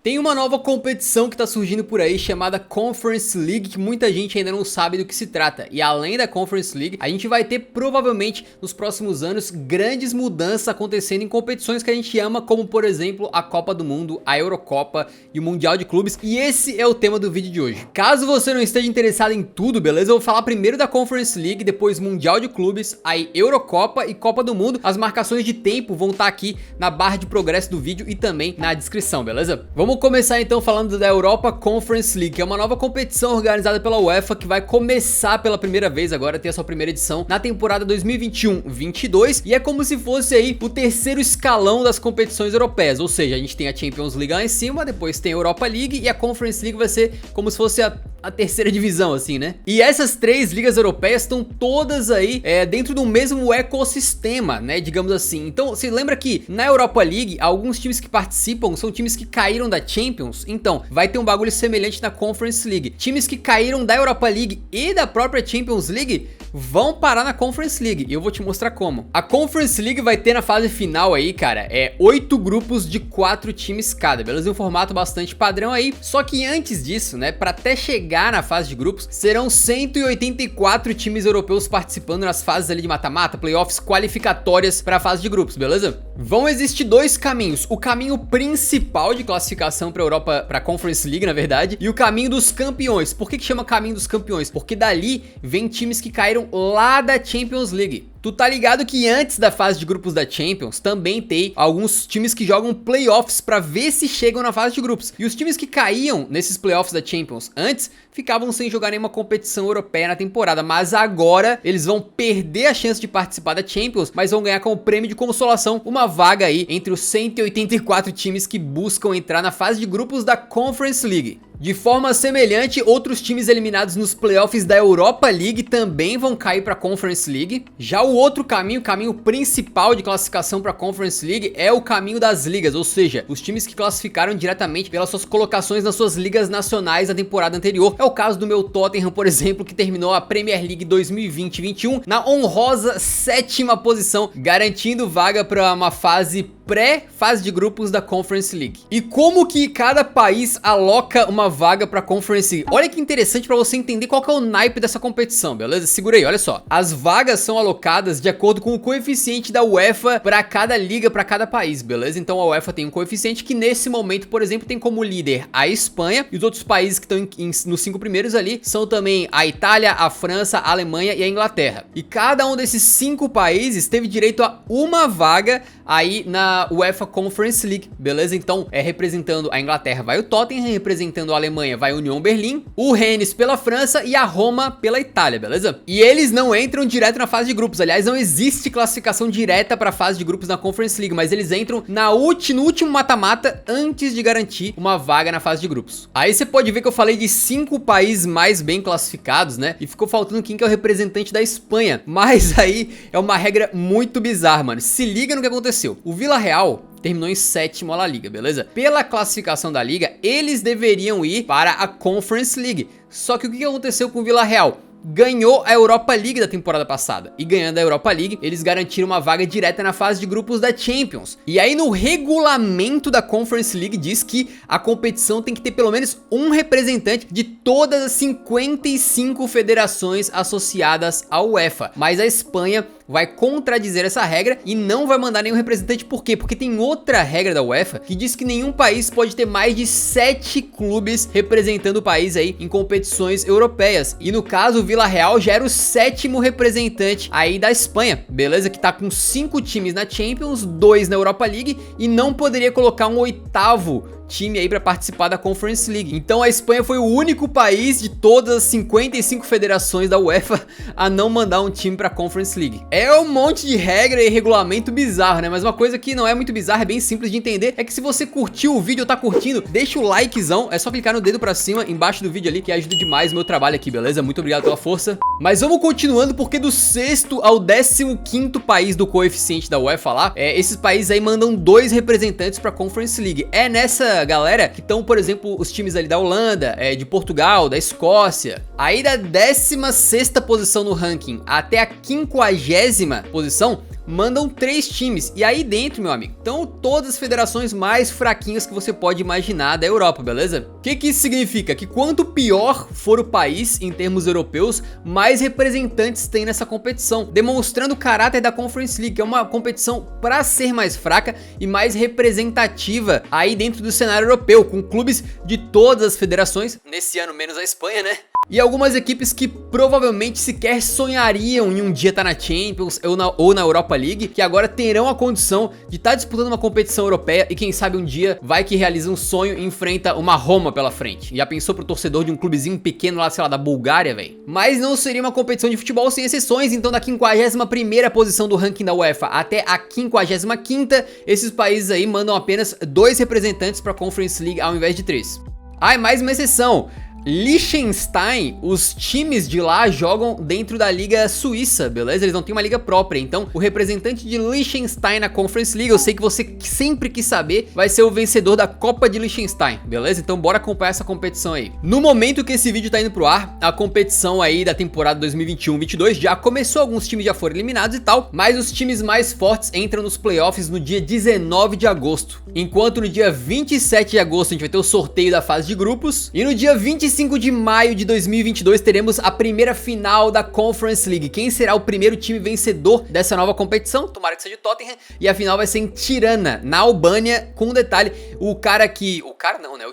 Tem uma nova competição que tá surgindo por aí chamada Conference League, que muita gente ainda não sabe do que se trata. E além da Conference League, a gente vai ter provavelmente nos próximos anos grandes mudanças acontecendo em competições que a gente ama, como por exemplo a Copa do Mundo, a Eurocopa e o Mundial de Clubes. E esse é o tema do vídeo de hoje. Caso você não esteja interessado em tudo, beleza? Eu vou falar primeiro da Conference League, depois Mundial de Clubes, aí Eurocopa e Copa do Mundo. As marcações de tempo vão estar aqui na barra de progresso do vídeo e também na descrição, beleza? Vamos começar então falando da Europa Conference League, que é uma nova competição organizada pela UEFA que vai começar pela primeira vez agora, ter a sua primeira edição na temporada 2021-22, e é como se fosse aí o terceiro escalão das competições europeias, ou seja, a gente tem a Champions League lá em cima, depois tem a Europa League e a Conference League vai ser como se fosse a terceira divisão, assim, né? E essas três ligas europeias estão todas aí dentro do mesmo ecossistema, né? Digamos assim. Então, você lembra que na Europa League, alguns times que participam são times que caíram da Champions? Então, vai ter um bagulho semelhante na Conference League. Times que caíram da Europa League e da própria Champions League vão parar na Conference League, e eu vou te mostrar como. A Conference League vai ter na fase final aí, cara, 8 grupos de 4 times cada, beleza? Um formato bastante padrão aí, só que antes disso, né, pra até chegar na fase de grupos, serão 184 times europeus participando nas fases ali de mata-mata, playoffs, qualificatórias pra fase de grupos, beleza? Vão existir dois caminhos, o caminho principal de classificação pra Europa, pra Conference League, na verdade, e o caminho dos campeões. Por que chama caminho dos campeões? Porque dali vem times que caíram lá da Champions League. Tu tá ligado que antes da fase de grupos da Champions também tem alguns times que jogam playoffs pra ver se chegam na fase de grupos. E os times que caíam nesses playoffs da Champions antes ficavam sem jogar nenhuma competição europeia na temporada, mas agora eles vão perder a chance de participar da Champions, mas vão ganhar como prêmio de consolação uma vaga aí entre os 184 times que buscam entrar na fase de grupos da Conference League. De forma semelhante, outros times eliminados nos playoffs da Europa League também vão cair para a Conference League. Já o outro caminho, o caminho principal de classificação para a Conference League é o caminho das ligas, ou seja, os times que classificaram diretamente pelas suas colocações nas suas ligas nacionais da temporada anterior. É o caso do meu Tottenham, por exemplo, que terminou a Premier League 2020-21 na honrosa 7ª posição, garantindo vaga para uma fase pré-fase de grupos da Conference League. E como que cada país aloca uma vaga pra Conference League? Olha que interessante pra você entender qual que é o naipe dessa competição, beleza? Segura aí, olha só. As vagas são alocadas de acordo com o coeficiente da UEFA pra cada liga, pra cada país, beleza? Então a UEFA tem um coeficiente que nesse momento, por exemplo, tem como líder a Espanha, e os outros países que estão nos 5 primeiros ali são também a Itália, a França, a Alemanha e a Inglaterra. E cada um desses 5 países teve direito a uma vaga aí na UEFA Conference League, beleza? Então, representando a Inglaterra vai o Tottenham, representando a Alemanha vai o Union Berlin, o Rennes pela França e a Roma pela Itália, beleza? E eles não entram direto na fase de grupos, aliás, não existe classificação direta para a fase de grupos na Conference League, mas eles entram no último mata-mata antes de garantir uma vaga na fase de grupos. Aí você pode ver que eu falei de 5 países mais bem classificados, né? E ficou faltando quem que é o representante da Espanha, mas aí é uma regra muito bizarra, mano. Se liga no que aconteceu. O Villarreal terminou em 7º na Liga, beleza? Pela classificação da Liga, eles deveriam ir para a Conference League. Só que o que aconteceu com o Villarreal? Ganhou a Europa League da temporada passada. E ganhando a Europa League, eles garantiram uma vaga direta na fase de grupos da Champions. E aí no regulamento da Conference League diz que a competição tem que ter pelo menos um representante de todas as 55 federações associadas à UEFA. Mas a Espanha vai contradizer essa regra e não vai mandar nenhum representante. Por quê? Porque tem outra regra da UEFA que diz que nenhum país pode ter mais de 7 clubes representando o país aí em competições europeias. E no caso, o Villarreal já era o 7º representante aí da Espanha, beleza? Que tá com 5 times na Champions, 2 na Europa League e não poderia colocar um 8º time aí pra participar da Conference League. Então a Espanha foi o único país de todas as 55 federações da UEFA a não mandar um time pra Conference League. É um monte de regra e regulamento bizarro, né? Mas uma coisa que não é muito bizarra, é bem simples de entender, é que se você curtiu o vídeo ou tá curtindo, deixa o likezão, é só clicar no dedo pra cima, embaixo do vídeo ali, que ajuda demais o meu trabalho aqui, beleza? Muito obrigado pela força. Mas vamos continuando, porque do 6º ao 15º país do coeficiente da UEFA lá, esses países aí mandam 2 representantes pra Conference League. É nessa galera que estão, por exemplo, os times ali da Holanda, de Portugal, da Escócia. Aí da 16ª posição no ranking até a 50ª posição, mandam 3 times. E aí dentro, meu amigo, estão todas as federações mais fraquinhas que você pode imaginar da Europa, beleza? O que isso significa? Que quanto pior for o país em termos europeus, mais representantes tem nessa competição, demonstrando o caráter da Conference League, que é uma competição para ser mais fraca e mais representativa aí dentro do cenário europeu, com clubes de todas as federações, nesse ano menos a Espanha, né? E algumas equipes que provavelmente sequer sonhariam em um dia estar na Champions ou na Europa League, que agora terão a condição de estar disputando uma competição europeia e quem sabe um dia vai que realiza um sonho e enfrenta uma Roma pela frente. Já pensou pro torcedor de um clubezinho pequeno lá, sei lá, da Bulgária, velho? Mas não seria uma competição de futebol sem exceções, então da 51ª posição do ranking da UEFA até a 55ª, esses países aí mandam apenas 2 representantes para a Conference League ao invés de 3. Ah, e mais uma exceção. Liechtenstein, os times de lá jogam dentro da Liga Suíça, beleza? Eles não têm uma liga própria, então o representante de Liechtenstein na Conference League, eu sei que você sempre quis saber, vai ser o vencedor da Copa de Liechtenstein, beleza? Então bora acompanhar essa competição aí. No momento que esse vídeo tá indo pro ar, a competição aí da temporada 2021-22 já começou, alguns times já foram eliminados e tal, mas os times mais fortes entram nos playoffs no dia 19 de agosto, enquanto no dia 27 de agosto a gente vai ter o sorteio da fase de grupos, e no dia 25 de maio de 2022 teremos a primeira final da Conference League. Quem será o primeiro time vencedor dessa nova competição? Tomara que seja o Tottenham. E a final vai ser em Tirana, na Albânia, com um detalhe, o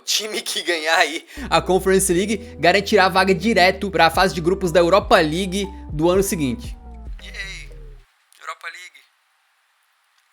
time que ganhar aí a Conference League garantirá a vaga direto para a fase de grupos da Europa League do ano seguinte. Europa League.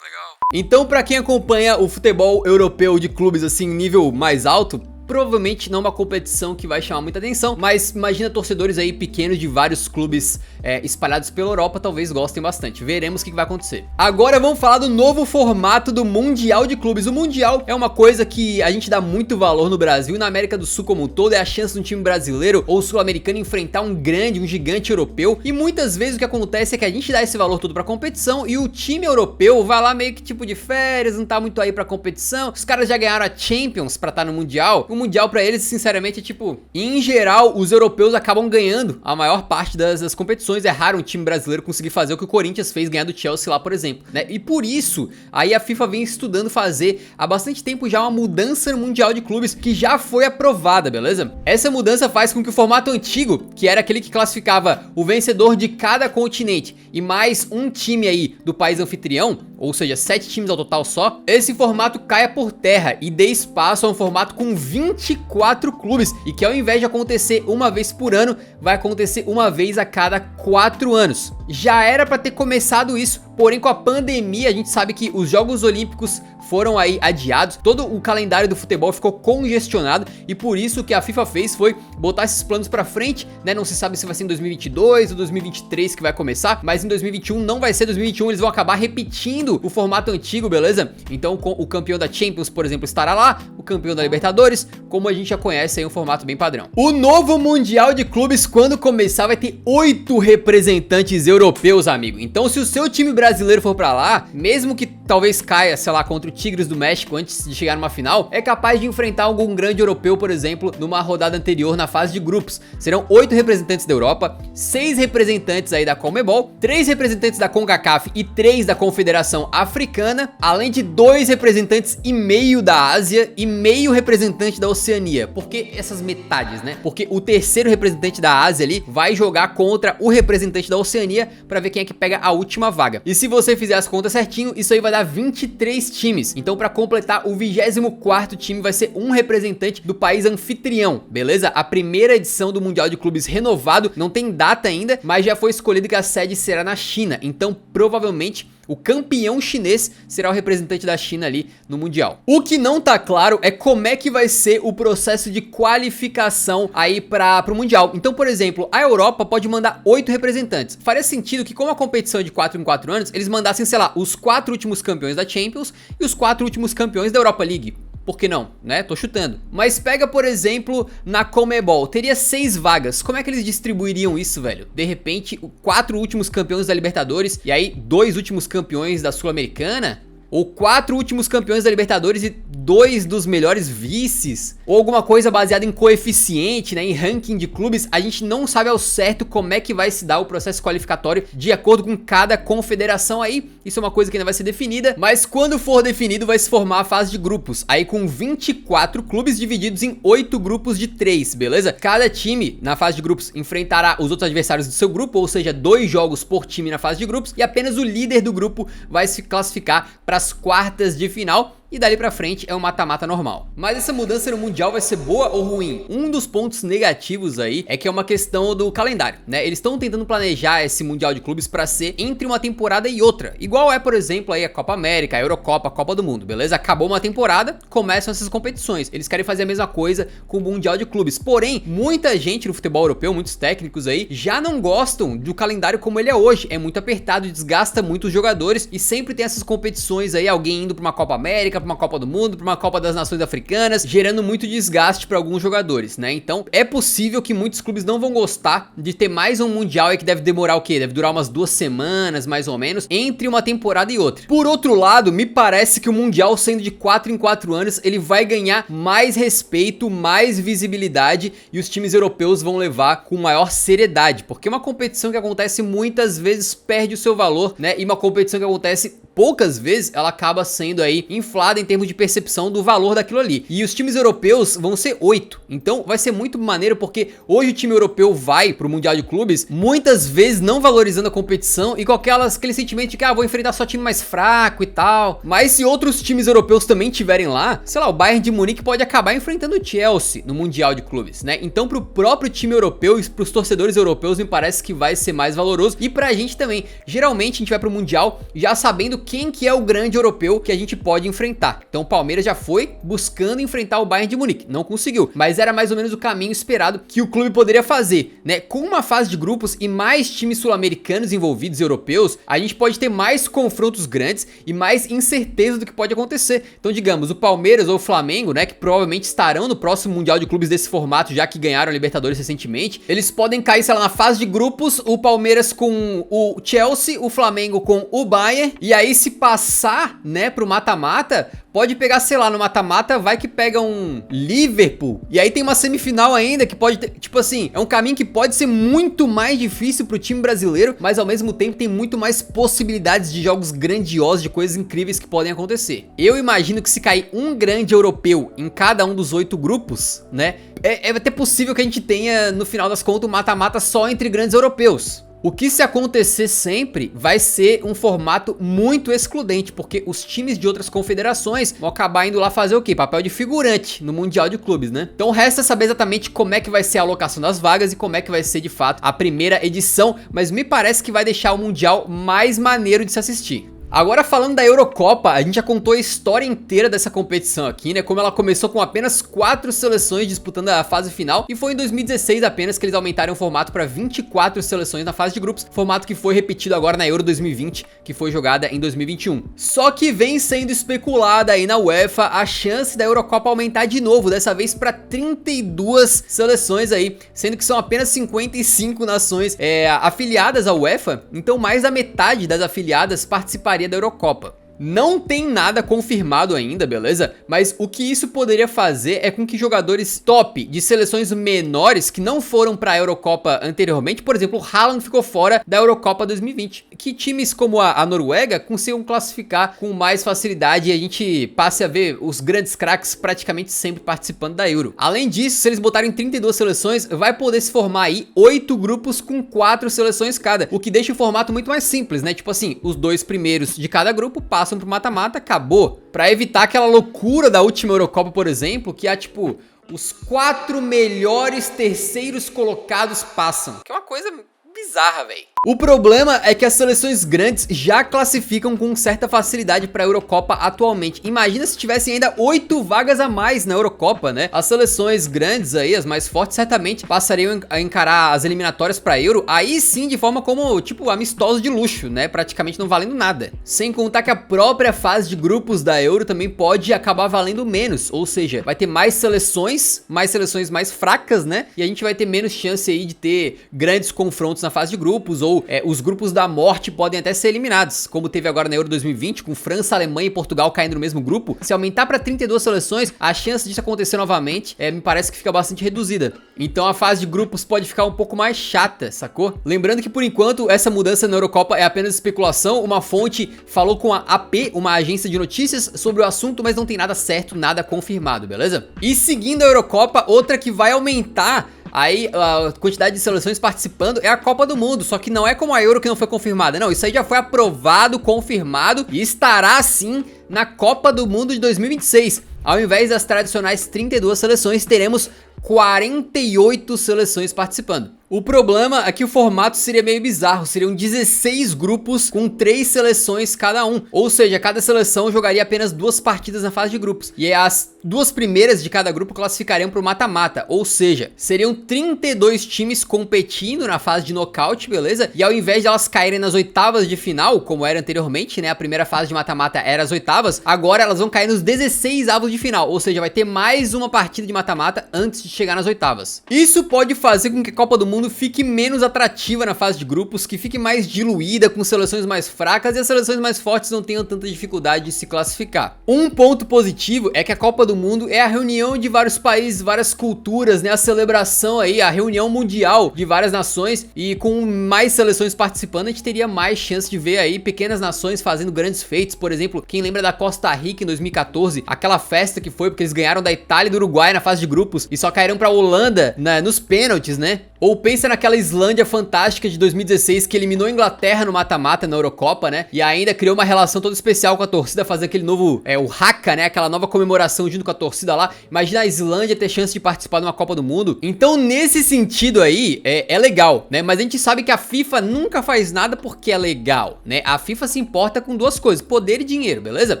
Legal. Então, para quem acompanha o futebol europeu de clubes assim, nível mais alto, provavelmente não é uma competição que vai chamar muita atenção, mas imagina torcedores aí pequenos de vários clubes espalhados pela Europa, talvez gostem bastante. Veremos o que vai acontecer. Agora vamos falar do novo formato do Mundial de Clubes. O Mundial é uma coisa que a gente dá muito valor no Brasil e na América do Sul como um todo, é a chance de um time brasileiro ou sul-americano enfrentar um gigante europeu, e muitas vezes o que acontece é que a gente dá esse valor todo pra competição e o time europeu vai lá meio que tipo de férias, não tá muito aí pra competição, os caras já ganharam a Champions pra estar no Mundial. O Mundial pra eles, sinceramente, é tipo, em geral, os europeus acabam ganhando a maior parte das competições. É raro um time brasileiro conseguir fazer o que o Corinthians fez, ganhar do Chelsea lá, por exemplo, né? E por isso, aí a FIFA vem estudando fazer há bastante tempo já uma mudança no Mundial de Clubes que já foi aprovada, beleza? Essa mudança faz com que o formato antigo, que era aquele que classificava o vencedor de cada continente e mais um time aí do país anfitrião, ou seja, 7 times ao total só, esse formato caia por terra e dê espaço a um formato com 24 clubes, e que ao invés de acontecer uma vez por ano, vai acontecer uma vez a cada 4 anos. Já era para ter começado isso, porém com a pandemia a gente sabe que os Jogos Olímpicos foram aí adiados, todo o calendário do futebol ficou congestionado e por isso o que a FIFA fez foi botar esses planos pra frente, né? Não se sabe se vai ser em 2022 ou 2023 que vai começar, mas em 2021 não vai ser. 2021 eles vão acabar repetindo o formato antigo, beleza? Então o campeão da Champions, por exemplo, estará lá, o campeão da Libertadores, como a gente já conhece aí, um formato bem padrão. O novo Mundial de Clubes, quando começar, vai ter 8 representantes europeus, amigo. Então se o seu time brasileiro for pra lá, mesmo que talvez caia, sei lá, contra o Tigres do México antes de chegar numa final, é capaz de enfrentar algum grande europeu, por exemplo, numa rodada anterior na fase de grupos. Serão 8 representantes da Europa, 6 representantes aí da CONMEBOL, 3 representantes da CONCACAF e 3 da Confederação Africana, além de 2 representantes e meio da Ásia e meio representante da Oceania. Por que essas metades, né? Porque o terceiro representante da Ásia ali vai jogar contra o representante da Oceania pra ver quem é que pega a última vaga. E se você fizer as contas certinho, isso aí vai dar 23 times. Então, para completar, o 24º time vai ser um representante do país anfitrião, beleza? A primeira edição do Mundial de Clubes renovado, não tem data ainda, mas já foi escolhido que a sede será na China. Então, provavelmente, o campeão chinês será o representante da China ali no Mundial. O que não tá claro é como é que vai ser o processo de qualificação aí para o Mundial. Então, por exemplo, a Europa pode mandar 8 representantes. Faria sentido que, como a competição é de 4 em 4 anos, eles mandassem, sei lá, os 4 últimos campeões da Champions e os 4 últimos campeões da Europa League. Por que não, né? Tô chutando. Mas pega, por exemplo, na CONMEBOL, teria 6 vagas. Como é que eles distribuiriam isso, velho? De repente, 4 últimos campeões da Libertadores e aí 2 últimos campeões da Sul-Americana? ou 4 últimos campeões da Libertadores e 2 dos melhores vices, ou alguma coisa baseada em coeficiente, né, em ranking de clubes. A gente não sabe ao certo como é que vai se dar o processo qualificatório de acordo com cada confederação aí. Isso é uma coisa que ainda vai ser definida, mas quando for definido vai se formar a fase de grupos, aí com 24 clubes divididos em 8 grupos de 3, beleza? Cada time na fase de grupos enfrentará os outros adversários do seu grupo, ou seja, 2 jogos por time na fase de grupos, e apenas o líder do grupo vai se classificar para as quartas de final. E dali pra frente é um mata-mata normal. Mas essa mudança no Mundial vai ser boa ou ruim? Um dos pontos negativos aí é que é uma questão do calendário, né? Eles estão tentando planejar esse Mundial de Clubes pra ser entre uma temporada e outra. Igual é, por exemplo, aí a Copa América, a Eurocopa, a Copa do Mundo, beleza? Acabou uma temporada, começam essas competições. Eles querem fazer a mesma coisa com o Mundial de Clubes. Porém, muita gente no futebol europeu, muitos técnicos aí, já não gostam do calendário como ele é hoje. É muito apertado, desgasta muito os jogadores e sempre tem essas competições aí, alguém indo pra uma Copa América, pra uma Copa do Mundo, pra uma Copa das Nações Africanas, gerando muito desgaste pra alguns jogadores, né? Então é possível que muitos clubes não vão gostar de ter mais um Mundial aí que deve demorar o quê? Deve durar umas 2 semanas, mais ou menos, entre uma temporada e outra. Por outro lado, me parece que o Mundial, sendo de 4 em 4 anos, ele vai ganhar mais respeito, mais visibilidade, e os times europeus vão levar com maior seriedade, porque uma competição que acontece muitas vezes perde o seu valor, né? E uma competição que acontece poucas vezes, ela acaba sendo aí inflada em termos de percepção do valor daquilo ali. E os times europeus vão ser 8. Então vai ser muito maneiro, porque hoje o time europeu vai pro Mundial de Clubes muitas vezes não valorizando a competição e com aquele sentimento de que vou enfrentar só time mais fraco e tal. Mas se outros times europeus também tiverem lá, sei lá, o Bayern de Munique pode acabar enfrentando o Chelsea no Mundial de Clubes, né? Então pro próprio time europeu e pros torcedores europeus me parece que vai ser mais valoroso, e pra gente também. Geralmente a gente vai pro Mundial já sabendo quem que é o grande europeu que a gente pode enfrentar. Então o Palmeiras já foi buscando enfrentar o Bayern de Munique, não conseguiu, mas era mais ou menos o caminho esperado que o clube poderia fazer, né? Com uma fase de grupos e mais times sul-americanos envolvidos, europeus, a gente pode ter mais confrontos grandes e mais incerteza do que pode acontecer. Então digamos, o Palmeiras ou o Flamengo, né, que provavelmente estarão no próximo Mundial de Clubes desse formato, já que ganharam a Libertadores recentemente, eles podem cair, sei lá, na fase de grupos, o Palmeiras com o Chelsea, o Flamengo com o Bayern, e aí se passar, né, pro mata-mata, pode pegar, sei lá, no mata-mata vai que pega um Liverpool, e aí tem uma semifinal ainda que pode ter, tipo assim, é um caminho que pode ser muito mais difícil pro time brasileiro, mas ao mesmo tempo tem muito mais possibilidades de jogos grandiosos, de coisas incríveis que podem acontecer. Eu imagino que se cair um grande europeu em cada um dos 8 grupos, né, é até possível que a gente tenha, no final das contas, um mata-mata só entre grandes europeus. O que se acontecer sempre vai ser um formato muito excludente, porque os times de outras confederações vão acabar indo lá fazer o quê? Papel de figurante no Mundial de Clubes, né? Então resta saber exatamente como é que vai ser a alocação das vagas e como é que vai ser de fato a primeira edição, mas me parece que vai deixar o Mundial mais maneiro de se assistir. Agora falando da Eurocopa, a gente já contou a história inteira dessa competição aqui, né? Como ela começou com apenas 4 seleções disputando a fase final, e foi em 2016 apenas que eles aumentaram o formato para 24 seleções na fase de grupos, formato que foi repetido agora na Euro 2020, que foi jogada em 2021. Só que vem sendo especulada aí na UEFA a chance da Eurocopa aumentar de novo, dessa vez para 32 seleções aí, sendo que são apenas 55 nações afiliadas à UEFA, então mais da metade das afiliadas participaria da Eurocopa. Não tem nada confirmado ainda, beleza? Mas o que isso poderia fazer é com que jogadores top de seleções menores que não foram para a Eurocopa anteriormente, por exemplo, o Haaland ficou fora da Eurocopa 2020, que times como a Noruega consigam classificar com mais facilidade e a gente passe a ver os grandes craques praticamente sempre participando da Euro. Além disso, se eles botarem 32 seleções, vai poder se formar aí 8 grupos com 4 seleções cada, o que deixa o formato muito mais simples, né? Tipo assim, os 2 primeiros de cada grupo passam pro mata-mata, acabou. Pra evitar aquela loucura da última Eurocopa, por exemplo, que há tipo, os 4 melhores terceiros colocados passam. Que é uma coisa bizarra, velho. O problema é que as seleções grandes já classificam com certa facilidade para a Eurocopa atualmente. Imagina se tivessem ainda 8 vagas a mais na Eurocopa, né? As seleções grandes aí, as mais fortes, certamente passariam a encarar as eliminatórias para a Euro, aí sim de forma como, tipo, amistosos de luxo, né? Praticamente não valendo nada. Sem contar que a própria fase de grupos da Euro também pode acabar valendo menos, ou seja, vai ter mais seleções mais fracas, né? E a gente vai ter menos chance aí de ter grandes confrontos na fase de grupos, ou ou os grupos da morte podem até ser eliminados, como teve agora na Euro 2020, com França, Alemanha e Portugal caindo no mesmo grupo. Se aumentar para 32 seleções, a chance disso acontecer novamente me parece que fica bastante reduzida. Então a fase de grupos pode ficar um pouco mais chata, sacou? Lembrando que por enquanto essa mudança na Eurocopa é apenas especulação. Uma fonte falou com a AP, uma agência de notícias, sobre o assunto, mas não tem nada certo, nada confirmado, beleza? E seguindo a Eurocopa, outra que vai aumentar aí a quantidade de seleções participando é a Copa do Mundo, só que não é como a Euro que não foi confirmada, não, isso aí já foi aprovado, confirmado e estará sim na Copa do Mundo de 2026. Ao invés das tradicionais 32 seleções, teremos 48 seleções participando. O problema é que o formato seria meio bizarro, seriam 16 grupos com 3 seleções cada um, ou seja, cada seleção jogaria apenas 2 partidas na fase de grupos, e as 2 primeiras de cada grupo classificariam para o mata-mata, ou seja, seriam 32 times competindo na fase de nocaute, beleza? E ao invés de elas caírem nas oitavas de final, como era anteriormente, né, a primeira fase de mata-mata era as oitavas, agora elas vão cair nos 16 avos de final, ou seja, vai ter mais uma partida de mata-mata antes de chegar nas oitavas. Isso pode fazer com que a Copa do Mundo fique menos atrativa na fase de grupos, que fique mais diluída, com seleções mais fracas, e as seleções mais fortes não tenham tanta dificuldade de se classificar. Um ponto positivo é que a Copa do Mundo é a reunião de vários países, várias culturas, né, a celebração aí, a reunião mundial de várias nações, e com mais seleções participando, a gente teria mais chance de ver aí pequenas nações fazendo grandes feitos. Por exemplo, quem lembra da Costa Rica em 2014, aquela festa que foi porque eles ganharam da Itália e do Uruguai na fase de grupos e só caíram pra Holanda nos pênaltis, né? Ou pensa naquela Islândia fantástica de 2016 que eliminou a Inglaterra no mata-mata na Eurocopa, né? E ainda criou uma relação toda especial com a torcida, fazer aquele novo, o haka, né? Aquela nova comemoração junto com a torcida lá. Imagina a Islândia ter chance de participar de uma Copa do Mundo. Então, nesse sentido aí, é legal, né? Mas a gente sabe que a FIFA nunca faz nada porque é legal, né? A FIFA se importa com duas coisas, poder e dinheiro, beleza?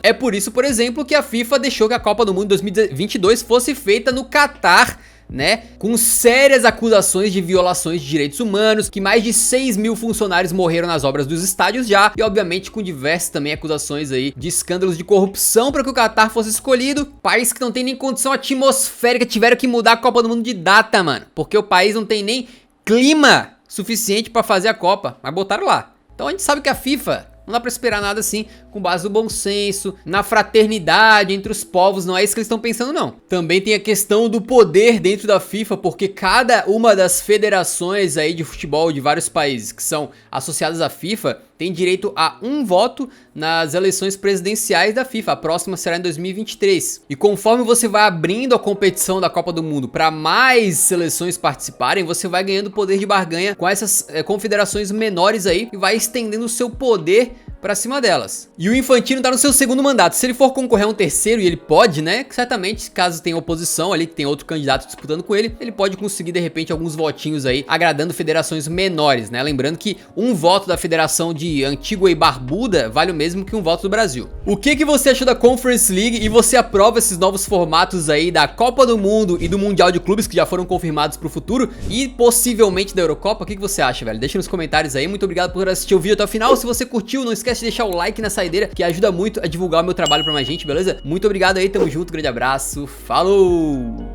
É por isso, por exemplo, que a FIFA deixou que a Copa do Mundo 2022 fosse feita no Catar, né, com sérias acusações de violações de direitos humanos, que mais de 6 mil funcionários morreram nas obras dos estádios já, e obviamente com diversas também acusações aí de escândalos de corrupção para que o Catar fosse escolhido. País que não tem nem condição atmosférica, tiveram que mudar a Copa do Mundo de data, mano, porque o país não tem nem clima suficiente para fazer a Copa, mas botaram lá. Então a gente sabe que a FIFA não dá pra esperar nada assim, com base no bom senso, na fraternidade entre os povos, não é isso que eles estão pensando não. Também tem a questão do poder dentro da FIFA, porque cada uma das federações aí de futebol de vários países que são associadas à FIFA tem direito a um voto nas eleições presidenciais da FIFA. A próxima será em 2023. E conforme você vai abrindo a competição da Copa do Mundo para mais seleções participarem, você vai ganhando poder de barganha com essas confederações menores aí e vai estendendo o seu poder pra cima delas. E o Infantino tá no seu segundo mandato. Se ele for concorrer a um terceiro, e ele pode, né? Certamente, caso tenha oposição ali, que tem outro candidato disputando com ele, ele pode conseguir, de repente, alguns votinhos aí, agradando federações menores, né? Lembrando que um voto da federação de Antigua e Barbuda vale o mesmo que um voto do Brasil. O que você achou da Conference League e você aprova esses novos formatos aí da Copa do Mundo e do Mundial de Clubes que já foram confirmados pro futuro e possivelmente da Eurocopa? O que você acha, velho? Deixa nos comentários aí. Muito obrigado por assistir o vídeo até o final. Se você curtiu, não esquece de deixar o like na saideira, que ajuda muito a divulgar o meu trabalho pra mais gente, beleza? Muito obrigado aí, tamo junto, grande abraço, falou!